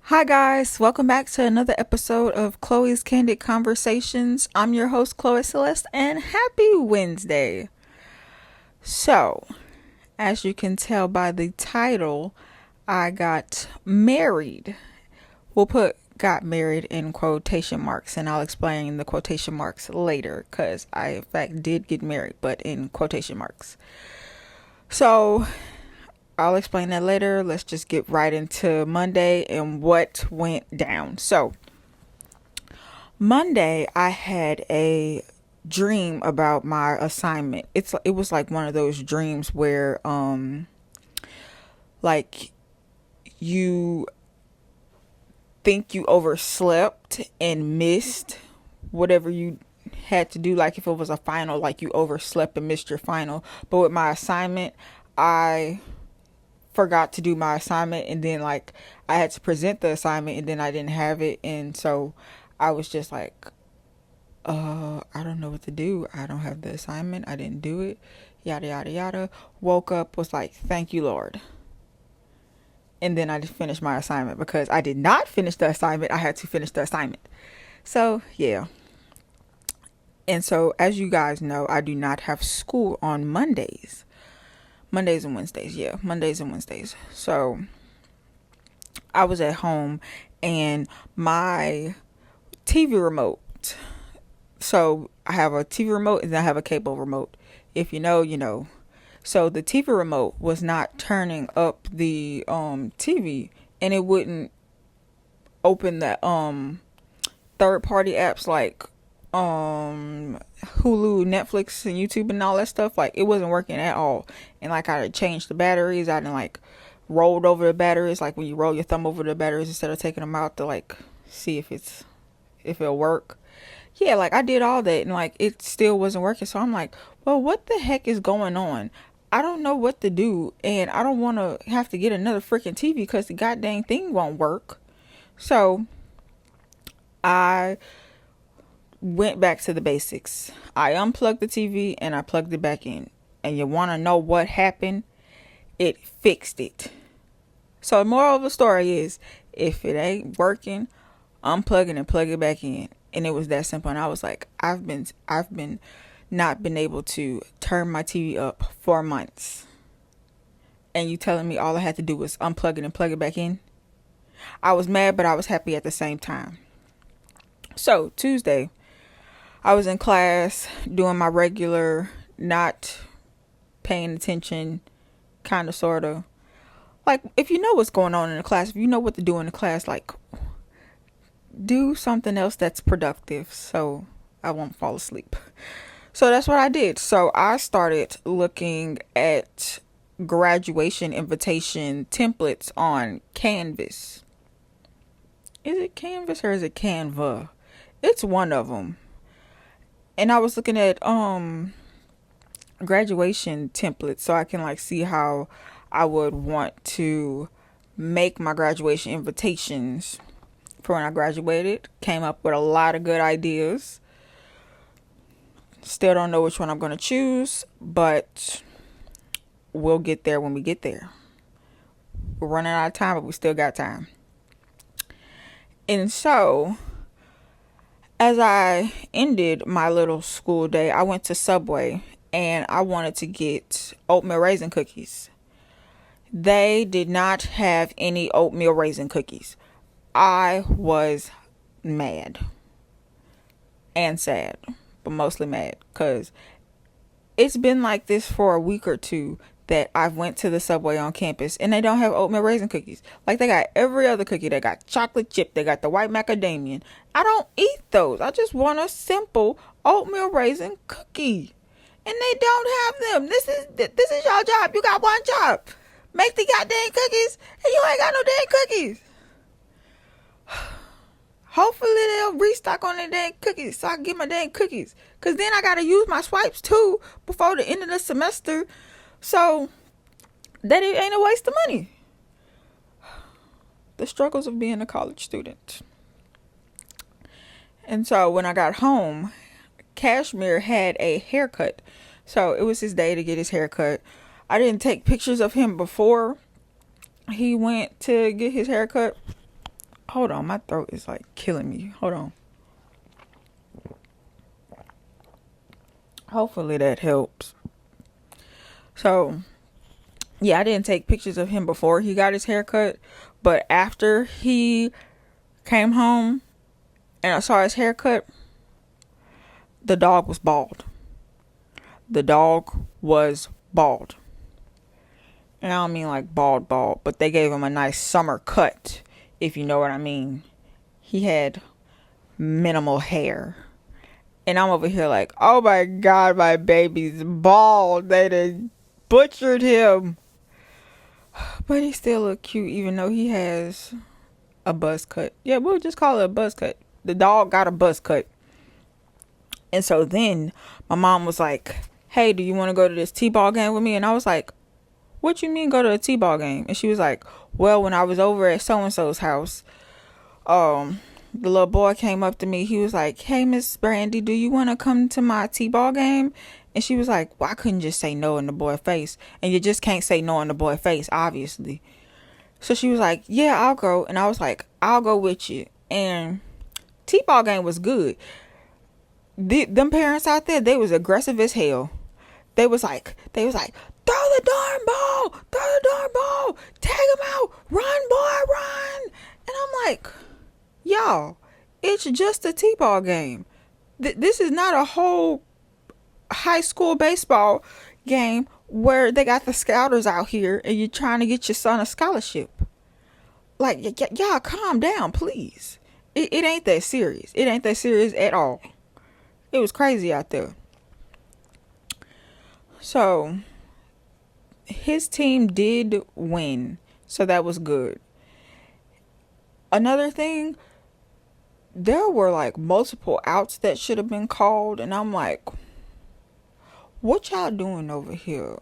Hi, guys. Welcome back to another episode of Chloe's Candid Conversations. I'm your host, Chloe Celeste, and happy Wednesday. So, as you can tell by the title, I got married. We'll put got married in quotation marks, and I'll explain the quotation marks later because I, in fact, did get married, but in quotation marks. So, I'll explain that later. Let's just get right into Monday and what went down. So, Monday I had a dream about my assignment. It was like one of those dreams where like you think you overslept and missed whatever you had to do. Like if it was a final, like you overslept and missed your final. But with my assignment, I forgot to do my assignment, and then like I had to present the assignment and then I didn't have it, and so I was just like I don't know what to do. I don't have the assignment. I didn't do it. Yada yada yada. Woke up, was like, thank you, Lord. And then I just finished my assignment because I did not finish the assignment. I had to finish the assignment. So yeah. And so as you guys know, I do not have school on Mondays. Mondays and Wednesdays, yeah. Mondays and Wednesdays. So I was at home and my TV remote. So I have a TV remote and then I have a cable remote. If you know, you know. So the TV remote was not turning up the TV, and it wouldn't open the third party apps like Hulu, Netflix, and YouTube and all that stuff. Like it wasn't working at all. And like I had changed the batteries. I didn't like rolled over the batteries, like when you roll your thumb over the batteries instead of taking them out to like see if it'll work. Yeah, like I did all that and like it still wasn't working. So I'm like, well, what the heck is going on? I don't know what to do, and I don't want to have to get another freaking TV because the goddamn thing won't work. So I went back to the basics. I unplugged the TV and I plugged it back in. And you want to know what happened? It fixed it. So the moral of the story is, if it ain't working, unplug it and plug it back in. And it was that simple. And I was like, I've been not been able to turn my TV up for months. And you telling me all I had to do was unplug it and plug it back in? I was mad, but I was happy at the same time. So Tuesday, I was in class doing my regular, not paying attention, kind of, sort of. Like, if you know what's going on in the class, if you know what to do in the class, like, do something else that's productive so I won't fall asleep. So that's what I did. So I started looking at graduation invitation templates on Canvas. Is it Canvas or is it Canva? It's one of them. And I was looking at graduation templates so I can like see how I would want to make my graduation invitations for when I graduated. Came up with a lot of good ideas. Still don't know which one I'm going to choose, but we'll get there when we get there. We're running out of time, but we still got time. And so, as I ended my little school day, I went to Subway and I wanted to get oatmeal raisin cookies. They did not have any oatmeal raisin cookies. I was mad and sad, but mostly mad because it's been like this for a week or two that I've went to the Subway on campus and they don't have oatmeal raisin cookies. Like they got every other cookie. They got chocolate chip. They got the white macadamia. I don't eat those. I just want a simple oatmeal raisin cookie. And they don't have them. This is your job. You got one job. Make the goddamn cookies and you ain't got no damn cookies. Hopefully they'll restock on their dang cookies so I can get my dang cookies. Because then I got to use my swipes too before the end of the semester. So that ain't a waste of money. The struggles of being a college student. And so when I got home, Cashmere had a haircut. So it was his day to get his haircut. I didn't take pictures of him before he went to get his haircut. Hold on, my throat is like killing me. Hold on. Hopefully that helps. So, yeah, I didn't take pictures of him before he got his haircut, but after he came home and I saw his haircut, the dog was bald. The dog was bald. And I don't mean like bald, but they gave him a nice summer cut, if you know what I mean. He had minimal hair. And I'm over here like, oh my God, my baby's bald. They done butchered him. But he still look cute, even though he has a buzz cut. Yeah, we'll just call it a buzz cut. The dog got a buzz cut. And so then my mom was like, hey, do you want to go to this t-ball game with me? And I was like, what you mean go to a t-ball game? And she was like, well, when I was over at so-and-so's house, the little boy came up to me. He was like, hey, Miss Brandy, do you want to come to my t-ball game? And she was like, well, I couldn't just say no in the boy's face. And you just can't say no in the boy's face, obviously. So she was like, yeah, I'll go. And I was like, I'll go with you. And t-ball game was good. Them parents out there, they was aggressive as hell. They was like, throw the darn ball, tag him out, run, boy, run. And I'm like, y'all, it's just a t-ball game. This is not a whole high school baseball game where they got the scouters out here and you're trying to get your son a scholarship. Like, y'all calm down, please. It ain't that serious. It ain't that serious at all. It was crazy out there. So, his team did win. So that was good. Another thing, there were like multiple outs that should have been called. And I'm like, what y'all doing over here?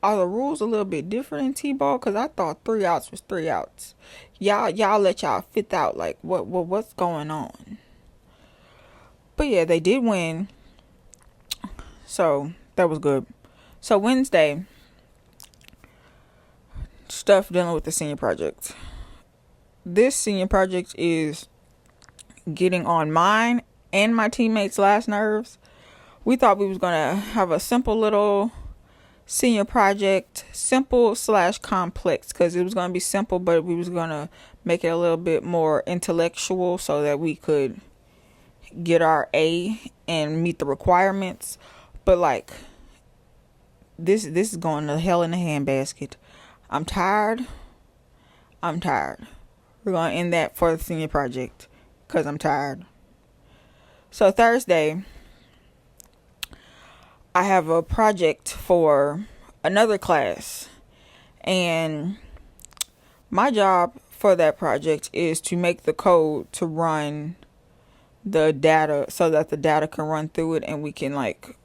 Are the rules a little bit different in T-ball? Because I thought 3 outs was 3 outs. Y'all let y'all fifth out. Like, what's going on? But yeah, they did win. So, that was good. So, Wednesday, stuff dealing with the senior project. This senior project is getting on mine and my teammates' last nerves. We thought we was going to have a simple little senior project. Simple/complex. Because it was going to be simple, but we was going to make it a little bit more intellectual so that we could get our A and meet the requirements. But like, this is going to hell in a handbasket. I'm tired. We're going to end that for the senior project because I'm tired. So Thursday, I have a project for another class. And my job for that project is to make the code to run the data so that the data can run through it and we can like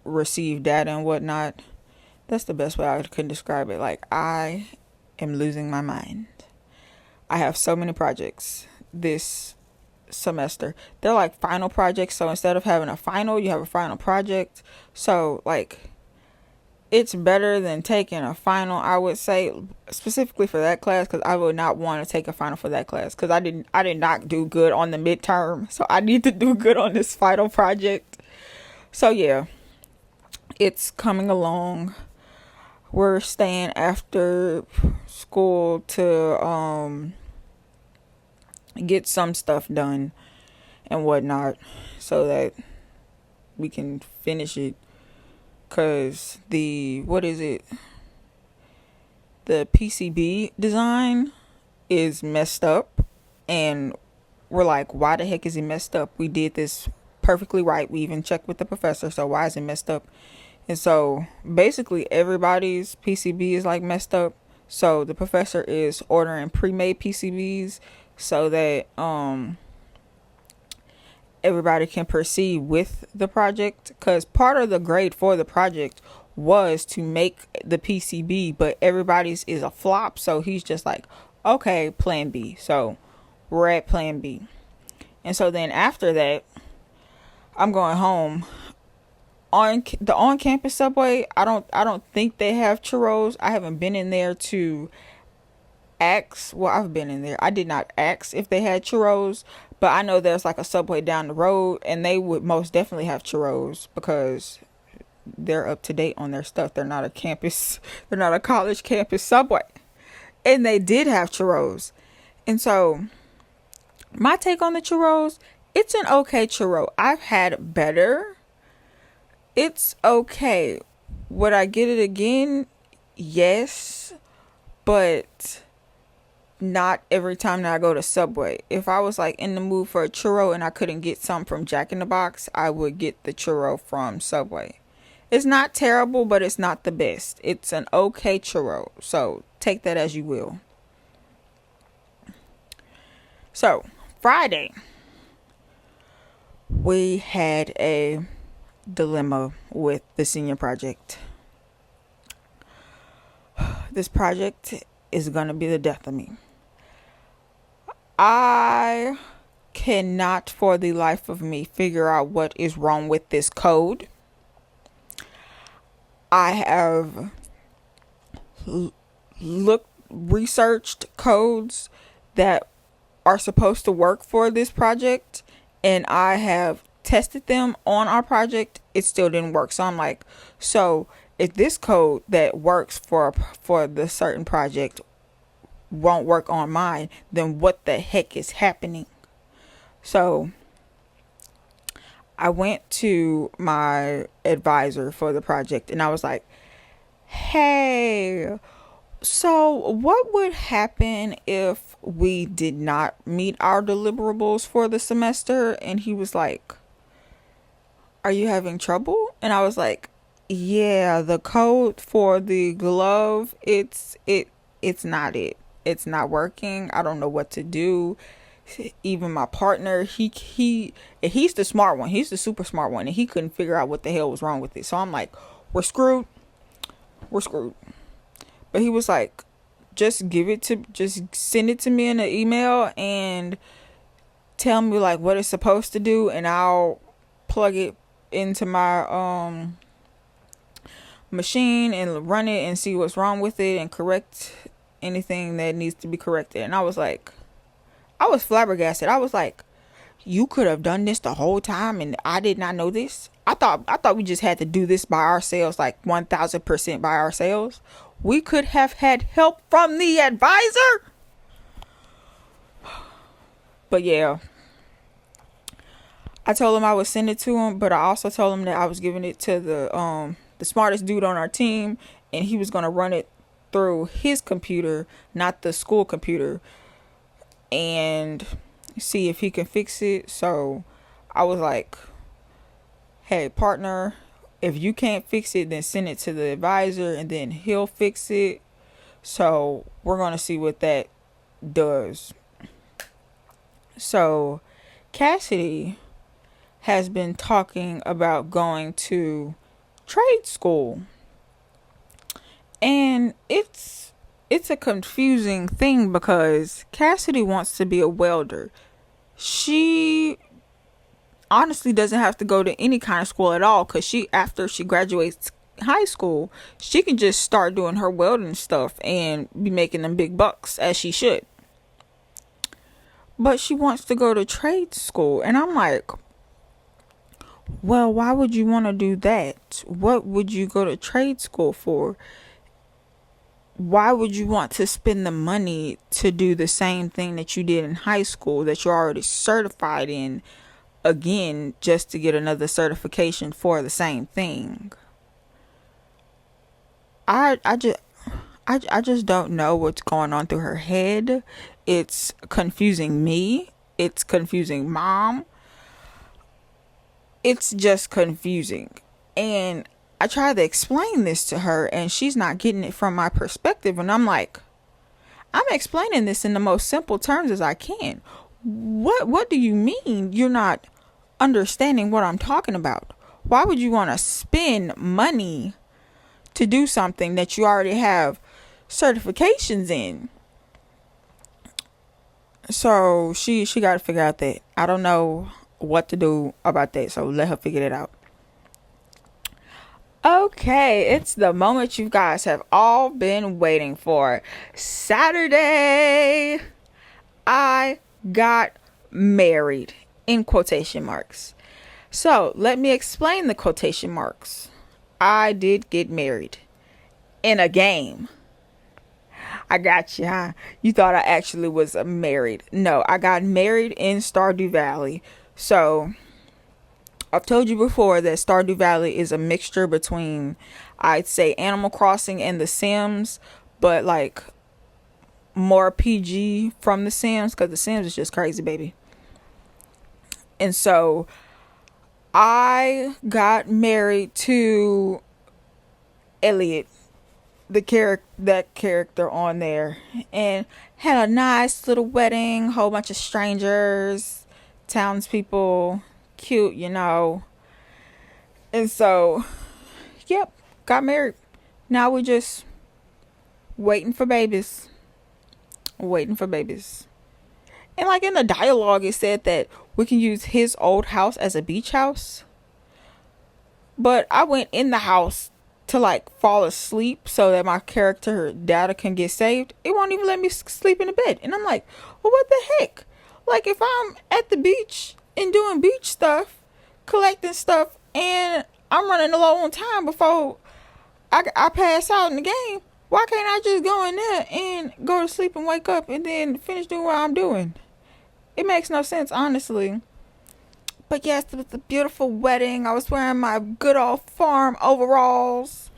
receive data and whatnot. That's the best way I can describe it. Like, I am losing my mind. I have so many projects this semester. They're like final projects. So instead of having a final, you have a final project. So like, it's better than taking a final, I would say, specifically for that class, because I would not want to take a final for that class because I did not do good on the midterm. So I need to do good on this final project. So yeah, it's coming along. We're staying after school to get some stuff done and whatnot so that we can finish it. Because the PCB design is messed up. And we're like, why the heck is it messed up? We did this perfectly right. We even checked with the professor. So why is it messed up? And so basically everybody's PCB is like messed up. So the professor is ordering pre-made PCBs so that everybody can proceed with the project. Because part of the grade for the project was to make the PCB, but everybody's is a flop. So he's just like, okay, plan B. So we're at plan B. And so then after that, I'm going home. On the on-campus Subway, I don't think they have churros. I haven't been in there to ask. Well, I've been in there. I did not ask if they had churros, but I know there's like a Subway down the road, and they would most definitely have churros because they're up to date on their stuff. They're not a campus. They're not a college campus Subway, and they did have churros. And so, my take on the churros, it's an okay churro. I've had better. It's okay. Would I get it again? Yes, but not every time that I go to Subway. If I was like in the mood for a churro and I couldn't get some from Jack in the Box, I would get the churro from Subway. It's not terrible, but it's not the best. It's an okay churro. So take that as you will. So Friday, we had a dilemma with the senior project. This project is going to be the death of me. I cannot for the life of me figure out what is wrong with this code. I have researched codes that are supposed to work for this project, and I have tested them on our project. It still didn't work. So I'm like, so if this code that works for the certain project won't work on mine, then what the heck is happening? So I went to my advisor for the project and I was like, hey, so what would happen if we did not meet our deliverables for the semester? And he was like, are you having trouble? And I was like, yeah, the code for the glove, it's not it. It's not working. I don't know what to do. Even my partner, he's the smart one. He's the super smart one, and he couldn't figure out what the hell was wrong with it. So I'm like, we're screwed. We're screwed. But he was like, just send it to me in an email and tell me like what it's supposed to do, and I'll plug it into my machine and run it and see what's wrong with it and correct anything that needs to be corrected. And I was flabbergasted. I was like, you could have done this the whole time and I did not know this. I thought we just had to do this by ourselves, like 1000% by ourselves. We could have had help from the advisor. But yeah, I told him I would send it to him, but I also told him that I was giving it to the smartest dude on our team, and he was gonna run it through his computer, not the school computer, and see if he can fix it. So I was like, hey partner, if you can't fix it, then send it to the advisor and then he'll fix it. So we're gonna see what that does. So Cassidy has been talking about going to trade school, and it's a confusing thing because Cassidy wants to be a welder. She honestly doesn't have to go to any kind of school at all, because after she graduates high school, she can just start doing her welding stuff and be making them big bucks, as she should. But she wants to go to trade school, and I'm like, well, why would you want to do that? What would you go to trade school for? Why would you want to spend the money to do the same thing that you did in high school that you're already certified in again, just to get another certification for the same thing? I just don't know what's going on through her head. It's confusing me. It's confusing mom. It's just confusing. And I try to explain this to her and she's not getting it from my perspective. And I'm like, I'm explaining this in the most simple terms as I can. What do you mean you're not understanding what I'm talking about? Why would you want to spend money to do something that you already have certifications in? So she got to figure out that. I don't know what to do about that, so let her figure it out. Okay, it's the moment you guys have all been waiting for. Saturday, I got married in quotation marks. So, let me explain the quotation marks. I did get married in a game. I got you, huh? You thought I actually was married. No, I got married in Stardew Valley. So, I've told you before that Stardew Valley is a mixture between, I'd say, Animal Crossing and The Sims, but like more PG from The Sims, because The Sims is just crazy, baby. And so I got married to Elliot, that character on there, and had a nice little wedding, whole bunch of strangers, townspeople, cute, you know. And so, yep, got married. Now we just waiting for babies. Waiting for babies. And like in the dialogue, it said that we can use his old house as a beach house. But I went in the house to like fall asleep so that my character data can get saved. It won't even let me sleep in the bed. And I'm like, well, what the heck? Like if I'm at the beach and doing beach stuff, collecting stuff, and I'm running low on time before I pass out in the game, why can't I just go in there and go to sleep and wake up and then finish doing what I'm doing? It makes no sense, honestly. But yes, it was a beautiful wedding. I was wearing my good old farm overalls.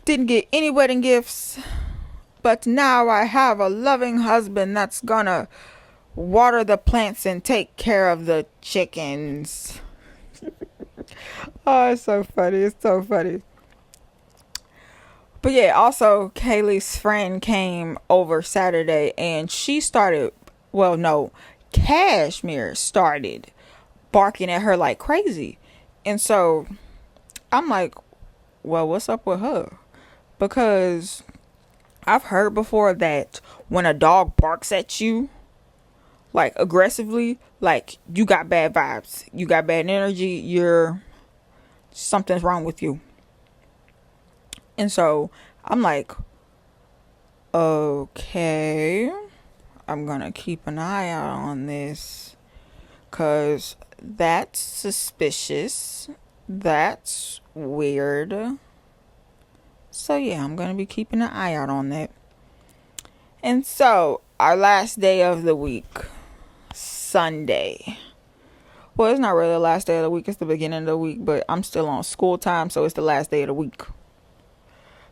Didn't get any wedding gifts. But now I have a loving husband that's gonna water the plants and take care of the chickens. Oh, it's so funny. It's so funny. But yeah, also Kaylee's friend came over Saturday and she started, well, no, Cashmere started barking at her like crazy. And so I'm like, well, what's up with her? Because I've heard before that when a dog barks at you, like aggressively, like you got bad vibes, you got bad energy, something's wrong with you. And so I'm like, okay, I'm gonna keep an eye out on this, cause that's suspicious. That's weird. So yeah, I'm gonna be keeping an eye out on that. And so our last day of the week, Sunday. Well, it's not really the last day of the week, it's the beginning of the week, but I'm still on school time, so it's the last day of the week.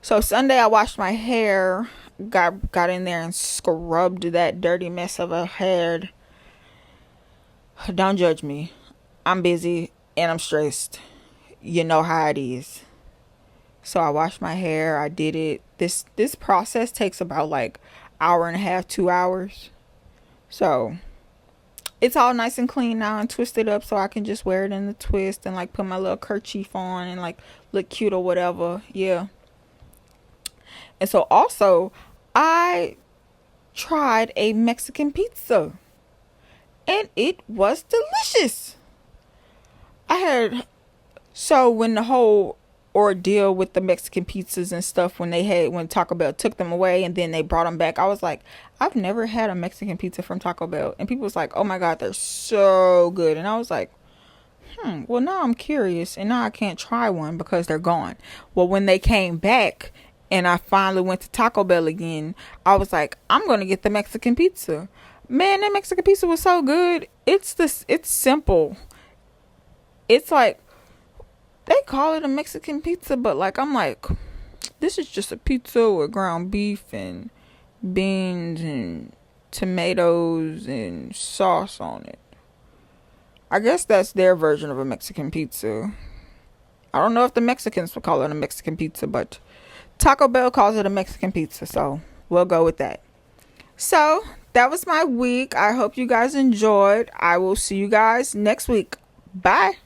So Sunday I washed my hair, got in there and scrubbed that dirty mess of a hair. Don't judge me. I'm busy and I'm stressed. You know how it is. So I washed my hair. I did it. This process takes about like hour and a half, 2 hours. So it's all nice and clean now and twisted up so I can just wear it in the twist and like put my little kerchief on and like look cute or whatever. Yeah. And so also I tried a Mexican pizza and it was delicious. I had, so when the whole ordeal with the Mexican pizzas and stuff, when Taco Bell took them away and then they brought them back, I was like, I've never had a Mexican pizza from Taco Bell. And people was like, oh my God, they're so good. And I was like, well, now I'm curious and now I can't try one because they're gone. Well, when they came back and I finally went to Taco Bell again, I was like, I'm going to get the Mexican pizza. Man, that Mexican pizza was so good. It's simple. It's like, they call it a Mexican pizza, but like, I'm like, this is just a pizza with ground beef and beans and tomatoes and sauce on it. I guess that's their version of a Mexican pizza. I don't know if the Mexicans would call it a Mexican pizza, but Taco Bell calls it a Mexican pizza, so we'll go with that. So that was my week. I hope you guys enjoyed. I will see you guys next week. Bye.